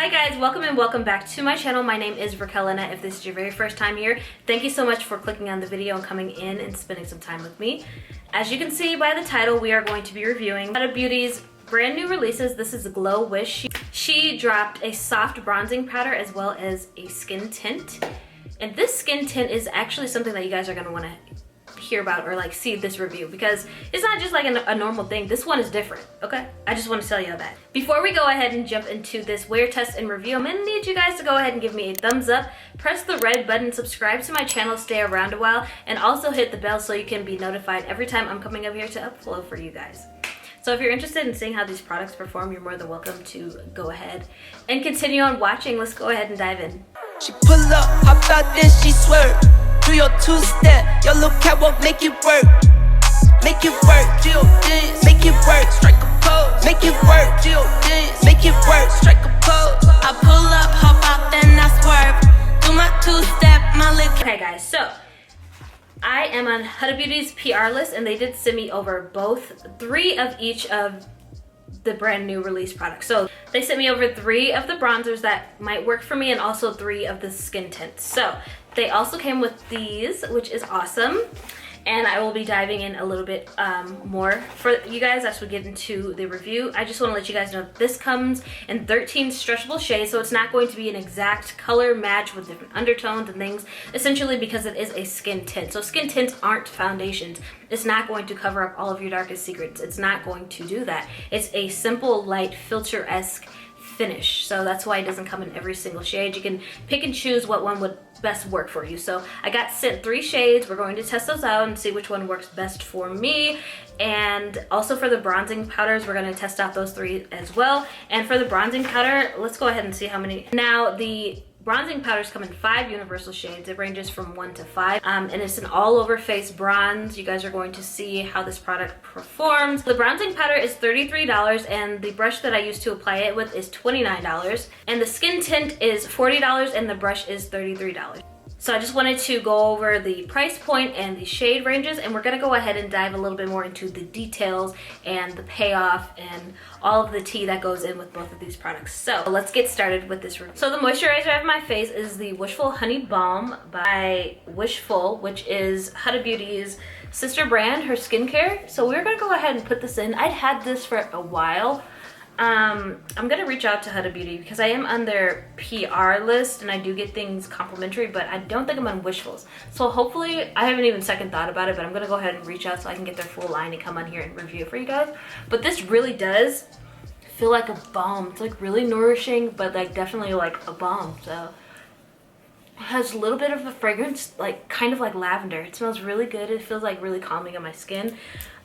Hi guys, welcome and welcome back to my channel. My name is Raquelle Lynnette. If this is your very first time here, thank you so much for clicking on the video and coming in and spending some time with me. As you can see by the title, we are going to be reviewing Huda Beauty's brand new releases. This is Glowish. She dropped a soft bronzing powder as well as a skin tint. And this skin tint is actually something that you guys are going to want to hear about or like see this review, because it's not just like a normal thing. This one is different, okay? I just want to tell you that. Before we go ahead and jump into this wear test and review, I'm gonna need you guys to go ahead and give me a thumbs up, press the red button, subscribe to my channel, stay around a while, and also hit the bell so you can be notified every time I'm coming up here to upload for you guys. So if you're interested in seeing how these products perform, you're more than welcome to go ahead and continue on watching. Let's go ahead and dive in. She pull up, hop out, then she swerve. Do your two-step, your little catwalk, make it work. Make it work, Jill dance, make it work, strike a pose. Make it work, Jill dance, make it work, strike a pose. I pull up, hop out, then I swerve. Do my two-step, my little. Okay guys, so I am on Huda Beauty's PR list, and they did send me over three of each of the brand new release products. So they sent me over 3 of the bronzers that might work for me, and also 3 of the skin tints. So they also came with these, which is awesome. And I will be diving in a little bit more for you guys as we get into the review. I just want to let you guys know that this comes in 13 stretchable shades, so it's not going to be an exact color match with different undertones and things, essentially because it is a skin tint. So skin tints aren't foundations. It's not going to cover up all of your darkest secrets. It's not going to do that. It's a simple, light, filter-esque finish. So that's why it doesn't come in every single shade. You can pick and choose what one would best work for you. So I got sent 3 shades. We're going to test those out and see which one works best for me. And also for the bronzing powders, we're going to test out those 3 as well. And for the bronzing powder, let's go ahead and see how many. Now the bronzing powders come in 5 universal shades. It ranges from 1 to 5, and it's an all-over face bronze. You guys are going to see how this product performs. The bronzing powder is $33, and the brush that I use to apply it with is $29, and the skin tint is $40, and the brush is $33. So I just wanted to go over the price point and the shade ranges, and we're gonna go ahead and dive a little bit more into the details and the payoff and all of the tea that goes in with both of these products. So let's get started with this review. So the moisturizer I have on my face is the Wishful Honey Balm by Wishful, which is Huda Beauty's sister brand, her skincare. So we're gonna go ahead and put this in. I'd had this for a while. I'm gonna reach out to Huda Beauty because I am on their PR list and I do get things complimentary, but I don't think I'm on Wishful's. So hopefully, I haven't even second thought about it, but I'm gonna go ahead and reach out so I can get their full line and come on here and review it for you guys. But this really does feel like a balm. It's like really nourishing, but like definitely like a balm. So it has a little bit of a fragrance, like kind of like lavender. It smells really good. It feels like really calming on my skin.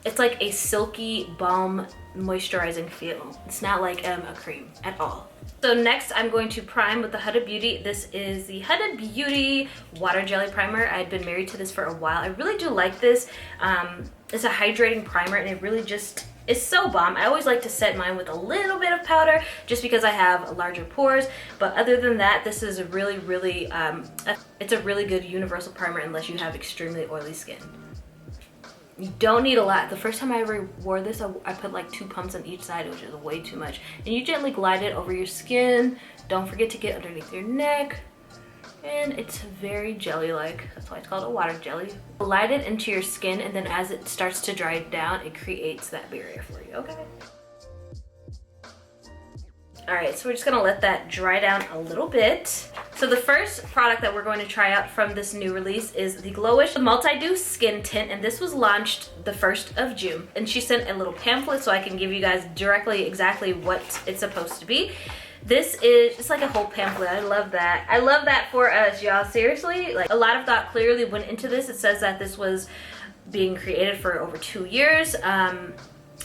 It's like a silky balm moisturizing feel. It's not like a cream at all. So next I'm going to prime with the Huda Beauty. This is the Huda Beauty Water Jelly Primer. I'd been married to this for a while. I really do like this. It's a hydrating primer, and it really just is so bomb. I always like to set mine with a little bit of powder just because I have larger pores. But other than that, this is a really it's a really good universal primer unless you have extremely oily skin. You don't need a lot. The first time I ever wore this, I put like 2 pumps on each side, which is way too much. And you gently glide it over your skin. Don't forget to get underneath your neck. And it's very jelly-like. That's why it's called a water jelly. Glide it into your skin, and then as it starts to dry down, it creates that barrier for you, okay? Alright, so we're just gonna let that dry down a little bit. So the first product that we're going to try out from this new release is the Glowish Multi-Dew Skin Tint, and this was launched the 1st of June. And she sent a little pamphlet so I can give you guys directly exactly what it's supposed to be. This is just like a whole pamphlet. I love that. I love that for us, y'all. Seriously, like a lot of thought clearly went into this. It says that this was being created for over 2 years.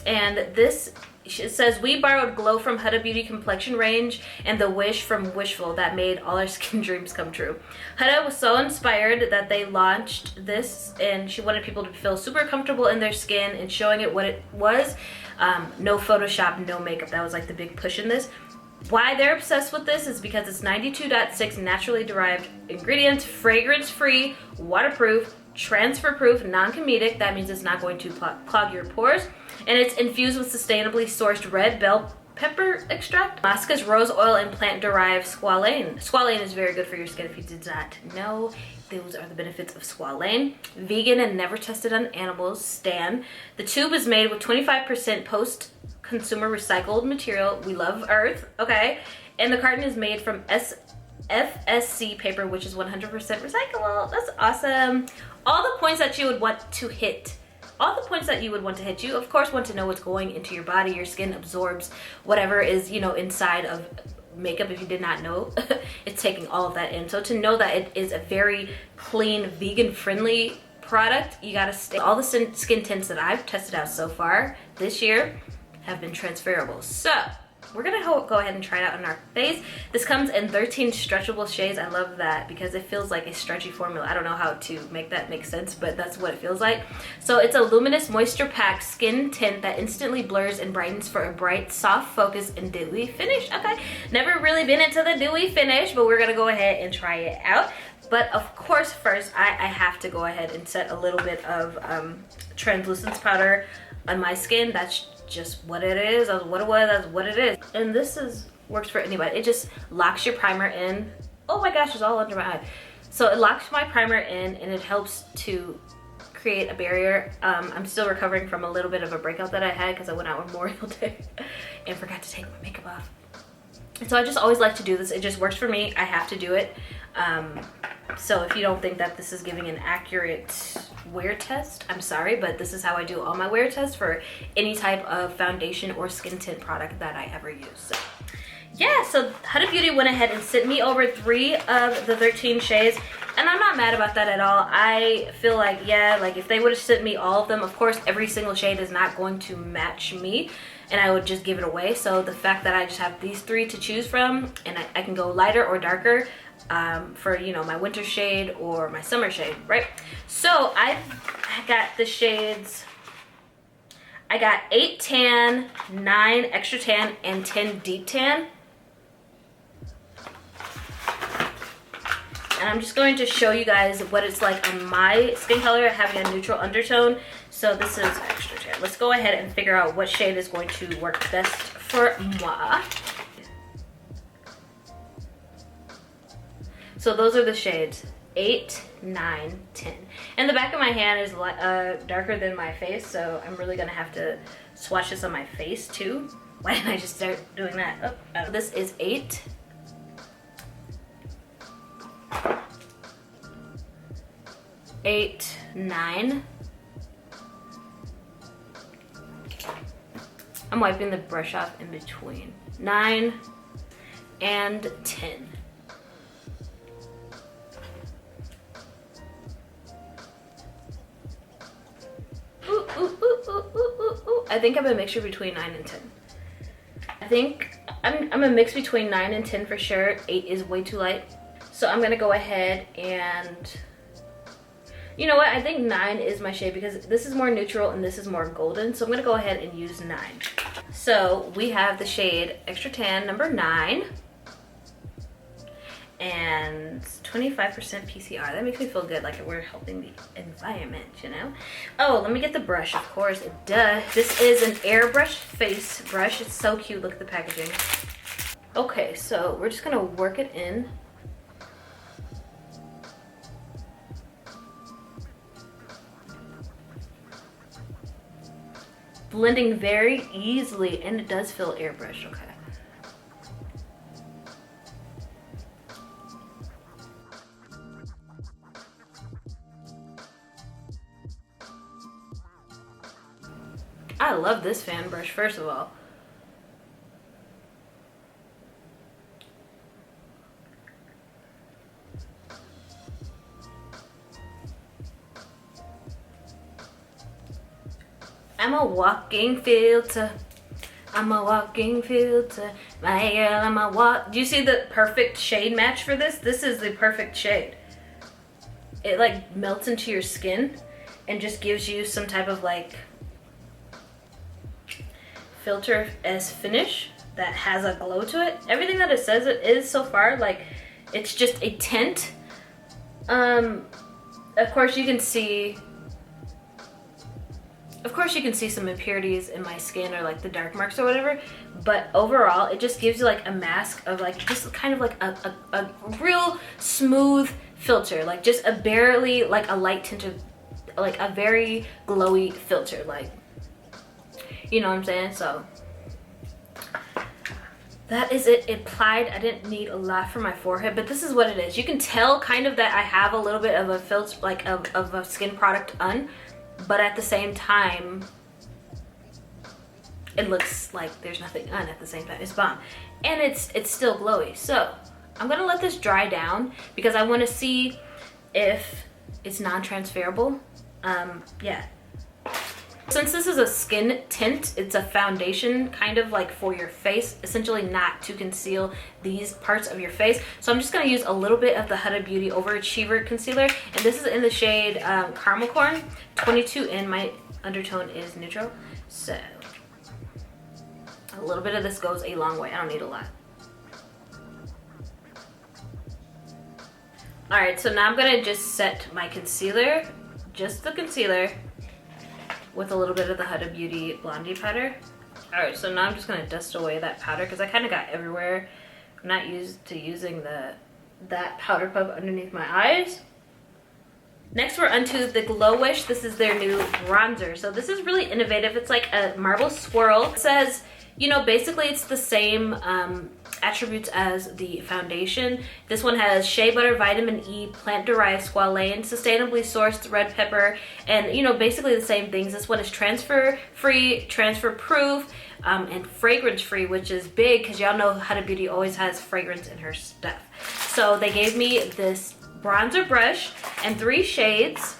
And this, it says, we borrowed glow from Huda Beauty complexion range and the wish from Wishful that made all our skin dreams come true. Huda was so inspired that they launched this, and she wanted people to feel super comfortable in their skin and showing it what it was. No Photoshop, no makeup. That was like the big push in this. Why they're obsessed with this is because it's 92.6 naturally derived ingredients, fragrance-free, waterproof, transfer-proof, non-comedic. That means it's not going to clog your pores. And it's infused with sustainably sourced red bell pepper extract. Alaska's rose oil and plant-derived squalane. Squalane is very good for your skin if you did not know. Those are the benefits of squalane. Vegan and never tested on animals. Stan. The tube is made with 25% post-consumer recycled material. We love Earth, okay? And the carton is made from FSC paper, which is 100% recyclable. That's awesome. All the points that you would want to hit. All the points that you would want to hit. You, of course, want to know what's going into your body. Your skin absorbs whatever is, you know, inside of makeup. If you did not know, it's taking all of that in. So to know that it is a very clean, vegan-friendly product, you gotta stay. All the skin tints that I've tested out so far this year have been transferable. So we're gonna go ahead and try it out on our face. This comes in 13 stretchable shades. I love that because it feels like a stretchy formula. I don't know how to make that make sense, but that's what it feels like. So it's a luminous moisture packed skin tint that instantly blurs and brightens for a bright, soft focus and dewy finish. Okay, never really been into the dewy finish, but we're gonna go ahead and try it out. But of course, first I have to go ahead and set a little bit of translucence powder on my skin. That's just what it is. That's what it was. That's what it is. And this works for anybody. It just locks your primer in. Oh my gosh, it's all under my eye. So it locks my primer in and it helps to create a barrier. I'm still recovering from a little bit of a breakout that I had because I went out on Memorial Day and forgot to take my makeup off. And so I just always like to do this. It just works for me. I have to do it. So if you don't think that this is giving an accurate wear test, I'm sorry, but this is how I do all my wear tests for any type of foundation or skin tint product that I ever use. So yeah, so Huda Beauty went ahead and sent me over 3 of the 13 shades, and I'm not mad about that at all. I feel like, yeah, like if they would have sent me all of them, of course every single shade is not going to match me and I would just give it away. So the fact that I just have these 3 to choose from, and I can go lighter or darker for, you know, my winter shade or my summer shade, right? So I got the shades, I got 8 tan, 9 extra tan, and 10 deep tan. And I'm just going to show you guys what it's like on my skin color, having a neutral undertone. So this is extra tan. Let's go ahead and figure out what shade is going to work best for moi. So those are the shades, 8, 9, 10. And the back of my hand is darker than my face, so I'm really gonna have to swatch this on my face too. Why didn't I just start doing that? Oh, this is 8. 8, 9. I'm wiping the brush off in between. 9 and 10. I think I'm a mixture between 9 and 10. I think I'm a mix between 9 and 10 for sure. 8 is way too light. So I'm gonna go ahead and, you know what? I think 9 is my shade because this is more neutral and this is more golden. So I'm gonna go ahead and use 9. So we have the shade Extra Tan number 9 and 25% PCR. That makes me feel good, like we're helping the environment, you know? Oh, let me get the brush, of course. It does. This is an airbrush face brush. It's so cute. Look at the packaging. Okay, so we're just gonna work it in. Blending very easily, and it does feel airbrushed. Okay. I love this fan brush, first of all. I'm a walking filter. I'm a walking filter. My girl, I'm a walk. Do you see the perfect shade match for this? This is the perfect shade. It like melts into your skin and just gives you some type of like filter as finish that has a glow to it. Everything that it says it is so far, like it's just a tint. Of course you can see Of course you can see some impurities in my skin or like the dark marks or whatever, but overall it just gives you like a mask of like just kind of like a real smooth filter, like just a barely like a light tinted, like a very glowy filter, like, you know what I'm saying? So that is it applied. I didn't need a lot for my forehead, but this is what it is. You can tell kind of that I have a little bit of a filter, like of a skin product on, but at the same time, it looks like there's nothing on at the same time. It's bomb. And it's still glowy. So I'm gonna let this dry down because I wanna see if it's non-transferable. Yeah. Since this is a skin tint, it's a foundation kind of like for your face, essentially not to conceal these parts of your face. So I'm just gonna use a little bit of the Huda Beauty Overachiever Concealer, and this is in the shade Caramel Corn 22, and my undertone is neutral. So a little bit of this goes a long way. I don't need a lot. All right, so now I'm gonna just set my concealer, just the concealer, with a little bit of the Huda Beauty Blondie powder. All right, so now I'm just gonna dust away that powder because I kind of got everywhere. I'm not used to using that powder puff underneath my eyes. Next, we're onto the Glowish. This is their new bronzer. So this is really innovative. It's like a marble swirl. It says, you know, basically it's the same attributes as the foundation. This one has shea butter, vitamin E, plant-derived squalane, sustainably sourced red pepper, and you know, basically the same things. This one is transfer-free, transfer-proof, and fragrance-free, which is big because y'all know Huda Beauty always has fragrance in her stuff. So they gave me this bronzer brush and 3 shades.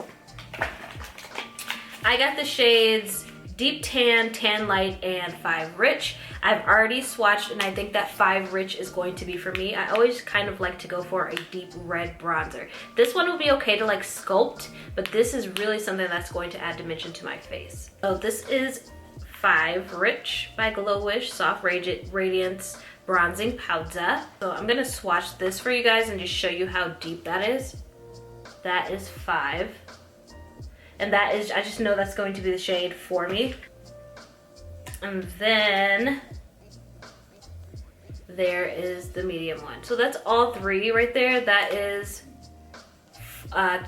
I got the shades Deep Tan, Tan Light, and 5 Rich. I've already swatched, and I think that 5 Rich is going to be for me. I always kind of like to go for a deep red bronzer. This one will be okay to like sculpt, but this is really something that's going to add dimension to my face. So this is 5 Rich by Glowish Soft Radiance Bronzing Powder. So I'm gonna swatch this for you guys and just show you how deep that is. That is 5. And that is, I just know that's going to be the shade for me. And then there is the medium one. So that's all 3 right there. That is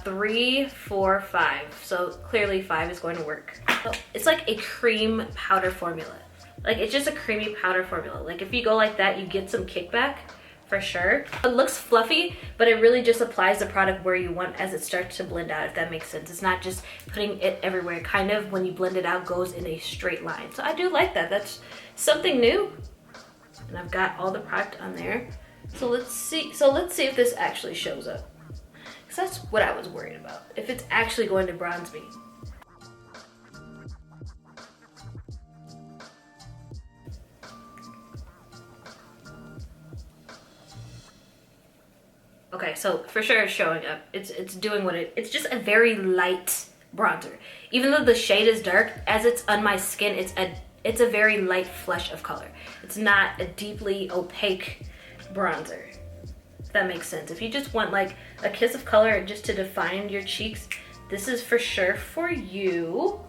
3, 4, 5. So clearly 5 is going to work. So it's like a cream powder formula. Like it's just a creamy powder formula. Like if you go like that, you get some kickback. For sure. It looks fluffy, but it really just applies the product where you want as it starts to blend out, if that makes sense. It's not just putting it everywhere. Kind of when you blend it out goes in a straight line. So I do like that. That's something new. And I've got all the product on there. So let's see. So let's see if this actually shows up. Because that's what I was worried about. If it's actually going to bronze me. Okay, so for sure it's showing up. It's doing what it's just a very light bronzer. Even though the shade is dark, as it's on my skin, it's a very light flush of color. It's not a deeply opaque bronzer, if that makes sense. If you just want like a kiss of color just to define your cheeks, this is for sure for you.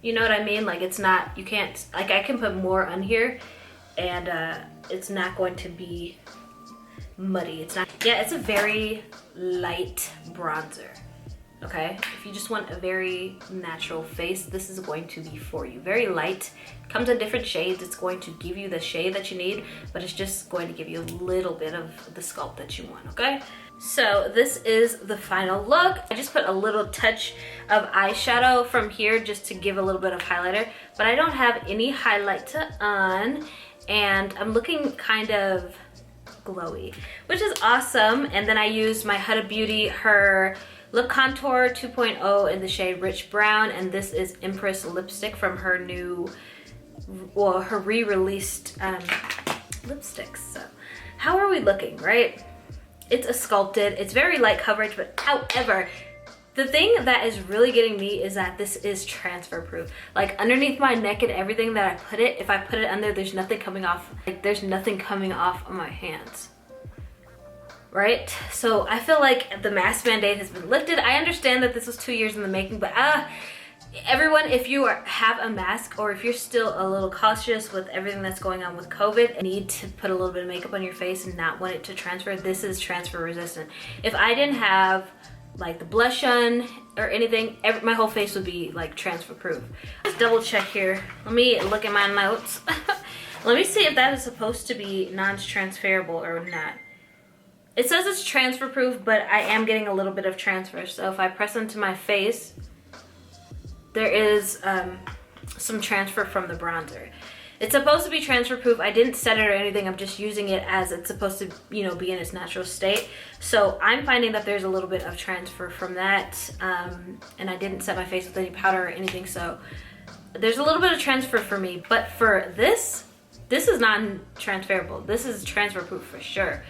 You know what I mean? Like it's not, you can't, like I can put more on here and it's not going to be muddy. It's not, yeah, it's a very light bronzer, okay? If you just want a very natural face, this is going to be for you. Very light, comes in different shades. It's going to give you the shade that you need, but it's just going to give you a little bit of the sculpt that you want, okay? So this is the final look. I just put a little touch of eyeshadow from here just to give a little bit of highlighter, but I don't have any highlighter on, and I'm looking kind of glowy, which is awesome. And then I used my Huda Beauty, her Lip Contour 2.0 in the shade Rich Brown, and this is Empress lipstick from her new, well, her re-released lipsticks. So how are we looking, right? It's a sculpted, it's very light coverage, but however, the thing that is really getting me is that this is transfer proof. Like underneath my neck and everything that I put it, if I put it under, there's nothing coming off. Like there's nothing coming off on my hands. right? So I feel like the mask mandate has been lifted. I understand that this was 2 years in the making, but everyone, if you have a mask or if you're still a little cautious with everything that's going on with COVID, need to put a little bit of makeup on your face and not want it to transfer, this is transfer resistant. If I didn't have like the blush on or anything, my whole face would be like transfer proof. Let's double check here. Let me look at my notes. Let me see if that is supposed to be non-transferable or not. It says it's transfer proof, but I am getting a little bit of transfer. So if I press into my face, there is some transfer from the bronzer. It's supposed to be transfer proof. I didn't set it or anything. I'm just using it as it's supposed to, you know, be in its natural state. So I'm finding that there's a little bit of transfer from that. And I didn't set my face with any powder or anything. So there's a little bit of transfer for me. But for this is non-transferable. This is transfer proof for sure.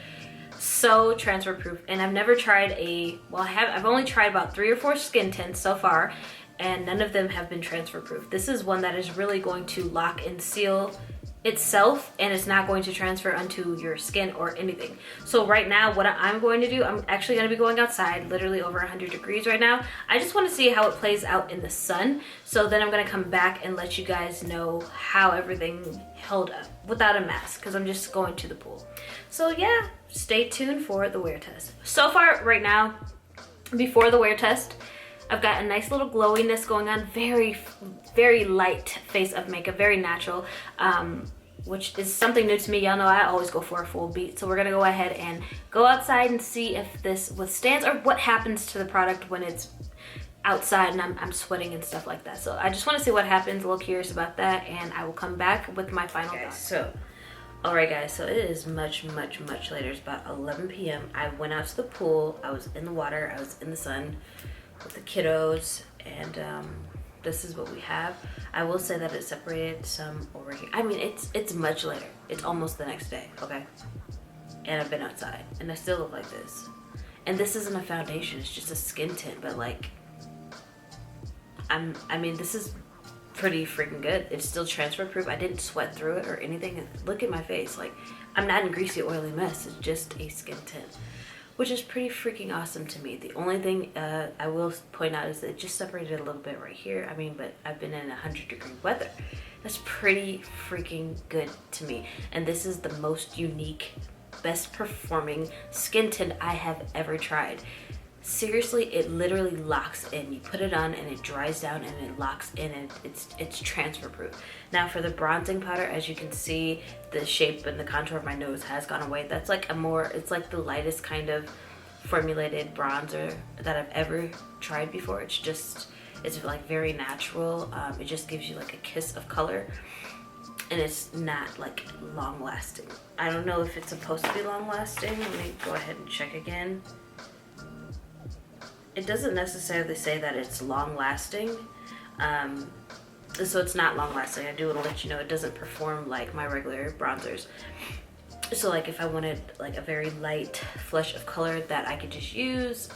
So transfer proof. And I've never tried I've only tried about 3 or 4 skin tints so far, and none of them have been transfer proof. This is one that is really going to lock and seal itself, and it's not going to transfer onto your skin or anything. So right now, what I'm going to do, I'm actually going to be going outside, literally over 100 degrees right now. I just want to see how it plays out in the sun. So then I'm going to come back and let you guys know how everything held up without a mask, because I'm just going to the pool. So yeah, stay tuned for the wear test. So far right now, before the wear test, I've got a nice little glowiness going on, very, very light face of makeup, very natural, which is something new to me. Y'all know I always go for a full beat. So we're gonna go ahead and go outside and see if this withstands or what happens to the product when it's outside and I'm sweating and stuff like that. So I just wanna see what happens, a little curious about that, and I will come back with my final thoughts. So, all right guys, so it is much, much, much later. It's about 11 p.m. I went out to the pool, I was in the water, I was in the sun with the kiddos, and this is what we have. I will say that it separated some over here. I mean, it's much later. It's almost the next day, okay? And I've been outside, and I still look like this. And this isn't a foundation, it's just a skin tint, but like, I mean, this is pretty freaking good. It's still transfer proof. I didn't sweat through it or anything. Look at my face, like, I'm not in greasy, oily mess. It's just a skin tint, which is pretty freaking awesome to me. The only thing I will point out is that it just separated a little bit right here. I mean, but I've been in 100-degree weather. That's pretty freaking good to me. And this is the most unique, best performing skin tint I have ever tried. Seriously, it literally locks in. You put it on and it dries down and it locks in, and it's transfer proof. Now for the bronzing powder, as you can see, the shape and the contour of my nose has gone away. That's like it's like the lightest kind of formulated bronzer that I've ever tried before. It's like very natural. It just gives you like a kiss of color, and it's not like long lasting. I don't know if it's supposed to be long lasting. Let me go ahead and check again. It doesn't necessarily say that it's long lasting, so it's not long lasting. I do want to let you know it doesn't perform like my regular bronzers. So like if I wanted like a very light flush of color that I could just use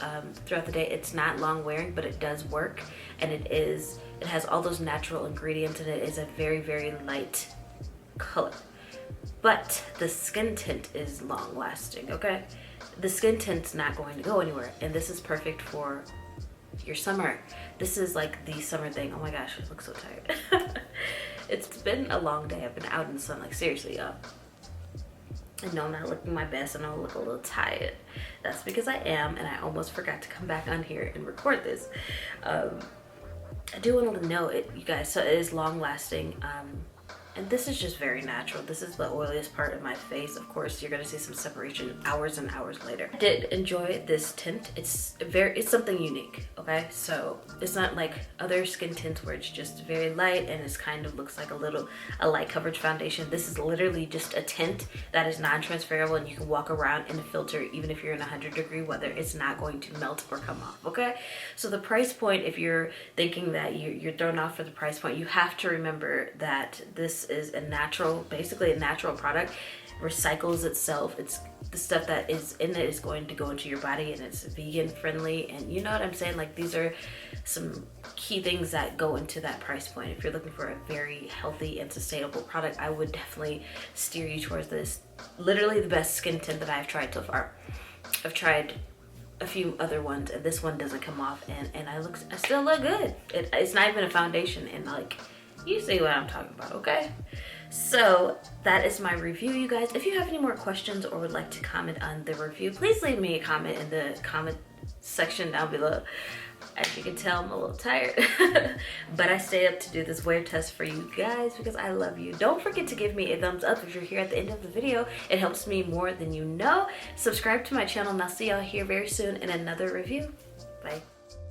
throughout the day, it's not long wearing, but it does work, and it has all those natural ingredients, and it is a very, very light color. But the skin tint is long lasting, okay? The skin tint's not going to go anywhere, and this is perfect for your summer. This is like the summer thing. Oh my gosh, I look so tired. It's been a long day. I've been out in the sun, like seriously, y'all. I know I'm not looking my best, and I look a little tired. That's because I am, and I almost forgot to come back on here and record this. I do want to know it, you guys, so it is long lasting. And this is just very natural. This is the oiliest part of my face. Of course, you're gonna see some separation hours and hours later. I did enjoy this tint. It's something unique, okay? So it's not like other skin tints where it's just very light and it kind of looks like a light coverage foundation. This is literally just a tint that is non-transferable, and you can walk around in a filter even if you're in 100-degree weather. It's not going to melt or come off, okay? So the price point, if you're thinking that you're thrown off for the price point, you have to remember that this is basically a natural product. Recycles itself. It's the stuff that is in it is going to go into your body, and it's vegan friendly, and you know what I'm saying? Like, these are some key things that go into that price point. If you're looking for a very healthy and sustainable product, I would definitely steer you towards this. Literally the best skin tint that I've tried so far. I've tried a few other ones and this one doesn't come off, and I still look good. It's not even a foundation, and like, you see what I'm talking about, okay? So that is my review, you guys. If you have any more questions or would like to comment on the review, please leave me a comment in the comment section down below. As you can tell, I'm a little tired, but I stayed up to do this wear test for you guys because I love you. Don't forget to give me a thumbs up if you're here at the end of the video. It helps me more than you know. Subscribe to my channel, and I'll see y'all here very soon in another review. Bye.